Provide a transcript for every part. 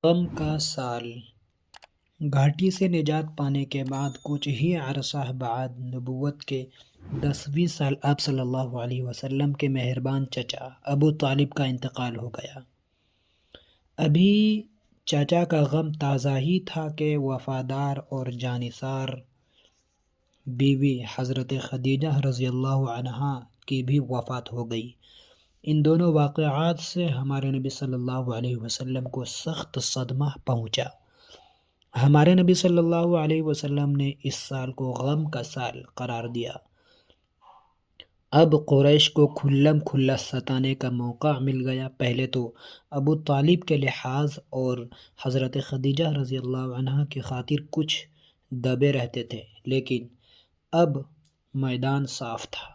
غم کا سال گھاٹی سے نجات پانے کے بعد کچھ ہی عرصہ بعد نبوت کے 10ویں سال آپ صلی اللہ علیہ وسلم کے مہربان چچا ابو طالب کا انتقال ہو گیا۔ ابھی چچا کا غم تازہ ہی تھا کہ وفادار اور جانثار بیوی حضرت خدیجہ رضی اللہ عنہا کی بھی وفات ہو گئی۔ ان دونوں واقعات سے ہمارے نبی صلی اللہ علیہ وسلم کو سخت صدمہ پہنچا۔ ہمارے نبی صلی اللہ علیہ وسلم نے اس سال کو غم کا سال قرار دیا۔ اب قریش کو کھلم کھلا ستانے کا موقع مل گیا۔ پہلے تو ابو طالب کے لحاظ اور حضرت خدیجہ رضی اللہ عنہا کی خاطر کچھ دبے رہتے تھے، لیکن اب میدان صاف تھا۔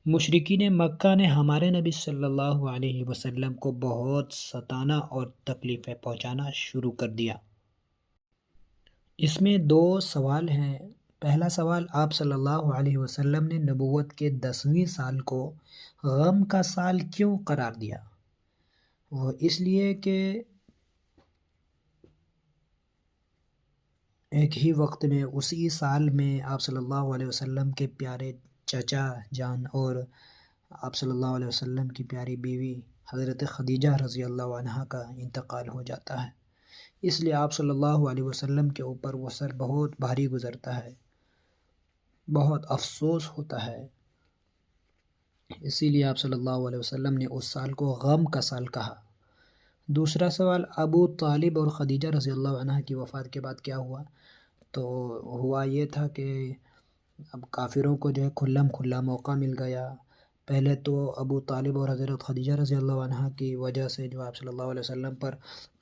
مشرکین مکہ نے ہمارے نبی صلی اللہ علیہ وسلم کو بہت ستانا اور تکلیفیں پہنچانا شروع کر دیا۔ اس میں دو سوال ہیں۔ پہلا سوال، آپ صلی اللہ علیہ وسلم نے نبوت کے 10ویں سال کو غم کا سال کیوں قرار دیا؟ وہ اس لیے کہ ایک ہی وقت میں اسی سال میں آپ صلی اللہ علیہ وسلم کے پیارے چچا جان اور آپ صلی اللہ علیہ وسلم کی پیاری بیوی حضرت خدیجہ رضی اللہ عنہا کا انتقال ہو جاتا ہے۔ اس لیے آپ صلی اللہ علیہ وسلم کے اوپر وہ سال بہت بھاری گزرتا ہے، بہت افسوس ہوتا ہے۔ اسی لیے آپ صلی اللہ علیہ وسلم نے اس سال کو غم کا سال کہا۔ دوسرا سوال، ابو طالب اور خدیجہ رضی اللہ عنہ کی وفات کے بعد کیا ہوا؟ تو ہوا یہ تھا کہ اب کافروں کو جو ہے کھلم کھلا موقع مل گیا۔ پہلے تو ابو طالب اور حضرت خدیجہ رضی اللہ عنہ کی وجہ سے جو آپ صلی اللہ علیہ وسلم پر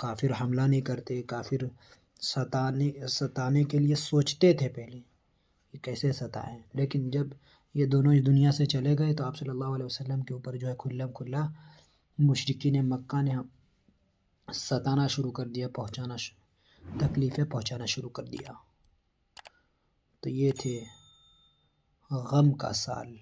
کافر حملہ نہیں کرتے، کافر ستانے کے لیے سوچتے تھے پہلے کہ کیسے ستائیں، لیکن جب یہ دونوں اس دنیا سے چلے گئے تو آپ صلی اللہ علیہ وسلم کے اوپر جو ہے کھلم کھلا مشرکین مکہ نے ستانا شروع کر دیا، تکلیفیں پہنچانا شروع کر دیا۔ تو یہ تھے غم کا سال۔